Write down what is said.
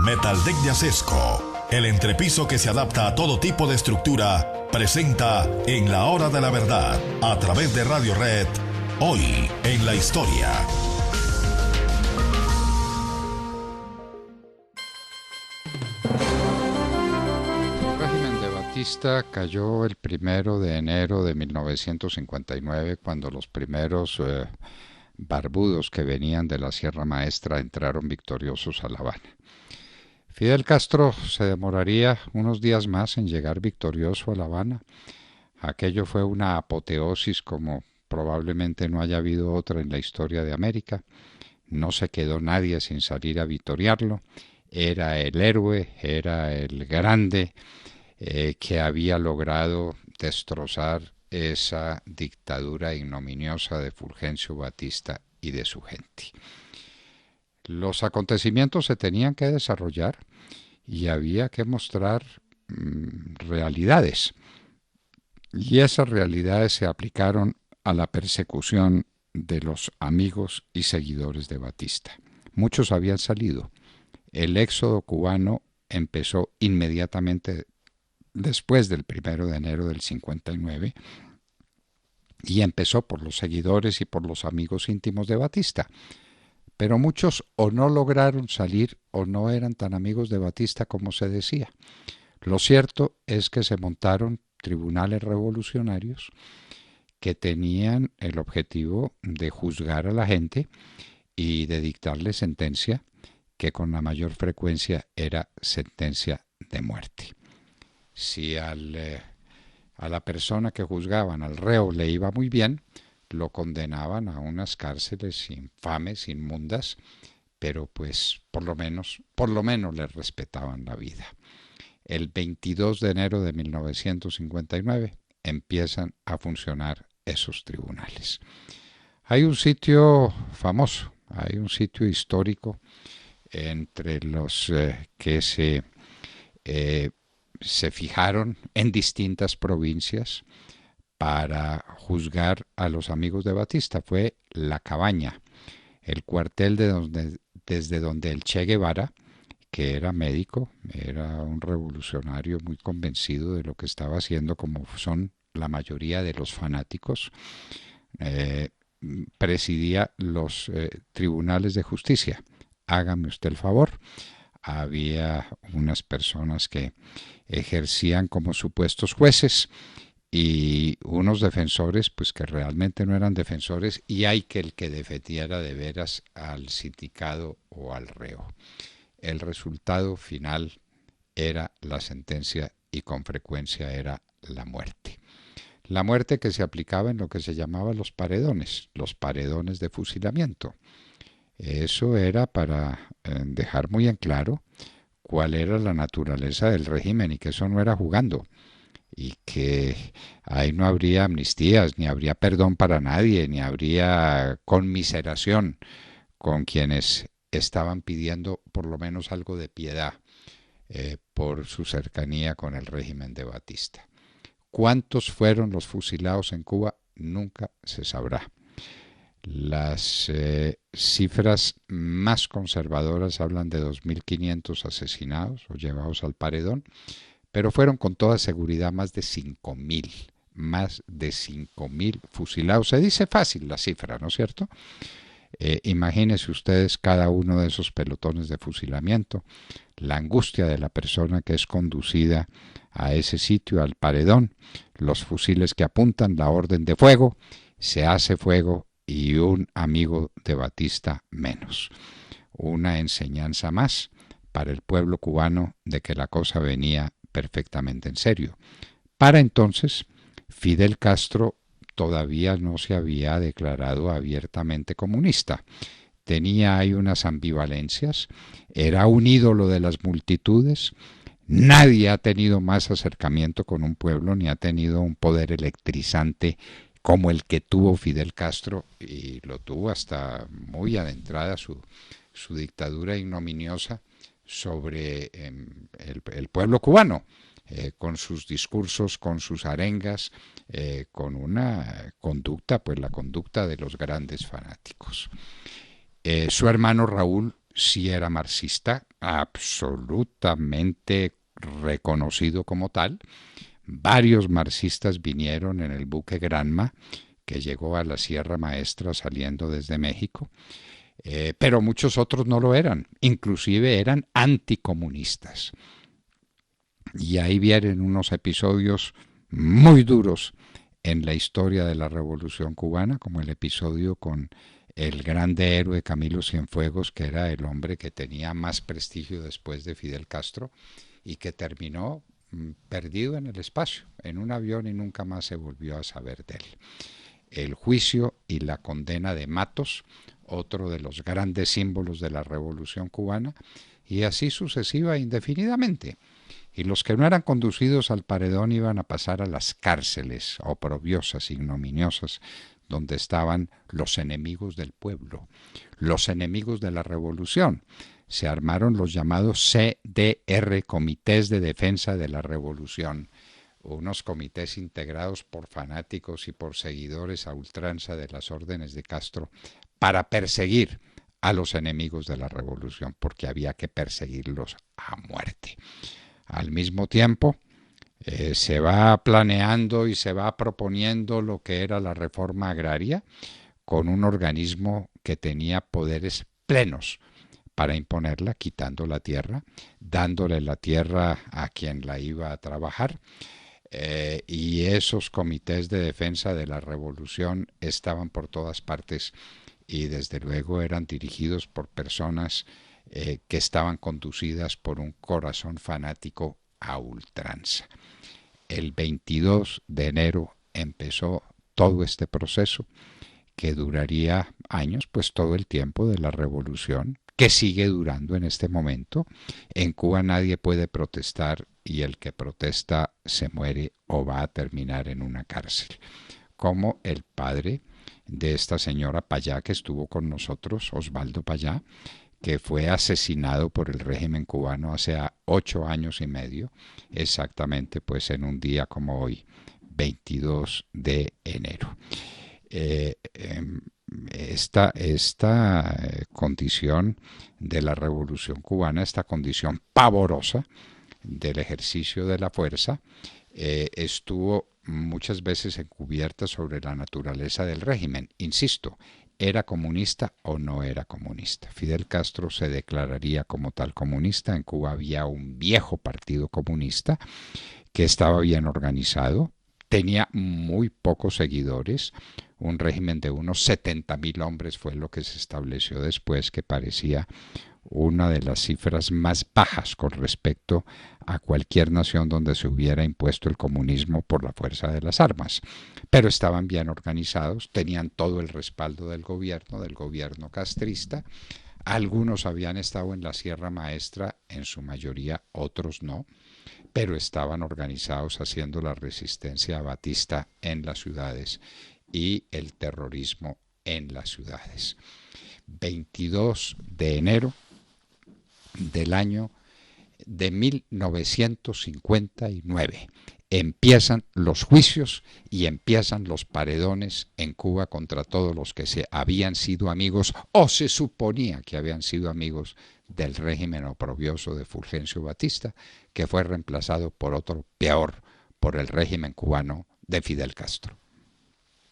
Metaldeck de Acesco, el entrepiso que se adapta a todo tipo de estructura, presenta En la Hora de la Verdad, a través de Radio Red, hoy en la historia. El régimen de Batista cayó el 1 de enero de 1959, cuando los primeros barbudos que venían de la Sierra Maestra entraron victoriosos a La Habana. Fidel Castro se demoraría unos días más en llegar victorioso a La Habana. Aquello fue una apoteosis como probablemente no haya habido otra en la historia de América. No se quedó nadie sin salir a victoriarlo. Era el héroe, era el grande que había logrado destrozar esa dictadura ignominiosa de Fulgencio Batista y de su gente. Los acontecimientos se tenían que desarrollar y había que mostrar realidades. Y esas realidades se aplicaron a la persecución de los amigos y seguidores de Batista. Muchos habían salido. El éxodo cubano empezó inmediatamente después del 1 de enero del 59 y empezó por los seguidores y por los amigos íntimos de Batista. Pero muchos o no lograron salir o no eran tan amigos de Batista como se decía. Lo cierto es que se montaron tribunales revolucionarios que tenían el objetivo de juzgar a la gente y de dictarle sentencia, que con la mayor frecuencia era sentencia de muerte. Si a la persona que juzgaban, al reo, le iba muy bien, lo condenaban a unas cárceles infames, inmundas, pero pues por lo menos le respetaban la vida. El 22 de enero de 1959 empiezan a funcionar esos tribunales. Hay un sitio famoso, hay un sitio histórico entre los que se fijaron en distintas provincias para juzgar a los amigos de Batista. Fue La Cabaña, el cuartel desde donde el Che Guevara, que era médico, era un revolucionario muy convencido de lo que estaba haciendo, como son la mayoría de los fanáticos, presidía los tribunales de justicia. Hágame usted el favor. Había unas personas que ejercían como supuestos jueces y unos defensores pues que realmente no eran defensores, y hay que el que defendiera de veras al sindicado o al reo. El resultado final era la sentencia y con frecuencia era la muerte. La muerte que se aplicaba en lo que se llamaba los paredones de fusilamiento. Eso era para dejar muy en claro cuál era la naturaleza del régimen y que eso no era jugando, y que ahí no habría amnistías, ni habría perdón para nadie, ni habría conmiseración con quienes estaban pidiendo por lo menos algo de piedad por su cercanía con el régimen de Batista. ¿Cuántos fueron los fusilados en Cuba? Nunca se sabrá. Las cifras más conservadoras hablan de 2.500 asesinados o llevados al paredón, pero fueron con toda seguridad más de 5.000 fusilados. Se dice fácil la cifra, ¿no es cierto? Imagínense ustedes cada uno de esos pelotones de fusilamiento, la angustia de la persona que es conducida a ese sitio, al paredón, los fusiles que apuntan, la orden de fuego, se hace fuego y un amigo de Batista menos. Una enseñanza más para el pueblo cubano de que la cosa venía perfectamente en serio. Para entonces, Fidel Castro todavía no se había declarado abiertamente comunista. Tenía ahí unas ambivalencias, era un ídolo de las multitudes. Nadie ha tenido más acercamiento con un pueblo, ni ha tenido un poder electrizante como el que tuvo Fidel Castro, y lo tuvo hasta muy adentrada su dictadura ignominiosa sobre el pueblo cubano, con sus discursos, con sus arengas, con una conducta, pues la conducta de los grandes fanáticos. Su hermano Raúl sí era marxista, absolutamente reconocido como tal. Varios marxistas vinieron en el buque Granma, que llegó a la Sierra Maestra saliendo desde México, pero muchos otros no lo eran, inclusive eran anticomunistas. Y ahí vienen unos episodios muy duros en la historia de la Revolución Cubana, como el episodio con el grande héroe Camilo Cienfuegos, que era el hombre que tenía más prestigio después de Fidel Castro y que terminó perdido en el espacio, en un avión, y nunca más se volvió a saber de él. El juicio y la condena de Matos, otro de los grandes símbolos de la Revolución Cubana, y así sucesiva indefinidamente. Y los que no eran conducidos al paredón iban a pasar a las cárceles oprobiosas, ignominiosas, donde estaban los enemigos del pueblo, los enemigos de la revolución. Se armaron los llamados CDR, Comités de Defensa de la Revolución, unos comités integrados por fanáticos y por seguidores a ultranza de las órdenes de Castro para perseguir a los enemigos de la revolución, porque había que perseguirlos a muerte. Al mismo tiempo, se va planeando y se va proponiendo lo que era la reforma agraria, con un organismo que tenía poderes plenos para imponerla, quitando la tierra, dándole la tierra a quien la iba a trabajar. Y esos comités de defensa de la revolución estaban por todas partes y desde luego eran dirigidos por personas que estaban conducidas por un corazón fanático a ultranza. El 22 de enero empezó todo este proceso que duraría años, pues todo el tiempo de la revolución, que sigue durando en este momento. En Cuba nadie puede protestar y el que protesta se muere o va a terminar en una cárcel, como el padre de esta señora Payá que estuvo con nosotros, Osvaldo Payá, que fue asesinado por el régimen cubano hace 8 años y medio, exactamente pues en un día como hoy, 22 de enero. Esta condición de la Revolución Cubana, esta condición pavorosa del ejercicio de la fuerza, estuvo muchas veces encubierta sobre la naturaleza del régimen. Insisto, ¿era comunista o no era comunista? Fidel Castro se declararía como tal comunista. En Cuba había un viejo partido comunista que estaba bien organizado, tenía muy pocos seguidores, un régimen de unos 70.000 hombres fue lo que se estableció después, que parecía una de las cifras más bajas con respecto a cualquier nación donde se hubiera impuesto el comunismo por la fuerza de las armas. Pero estaban bien organizados, tenían todo el respaldo del gobierno castrista. Algunos habían estado en la Sierra Maestra, en su mayoría, otros no, pero estaban organizados haciendo la resistencia a Batista en las ciudades y el terrorismo en las ciudades. 22 de enero del año de 1959 empiezan los juicios y empiezan los paredones en Cuba contra todos los que se habían sido amigos o se suponía que habían sido amigos del régimen oprobioso de Fulgencio Batista, que fue reemplazado por otro peor, por el régimen cubano de Fidel Castro.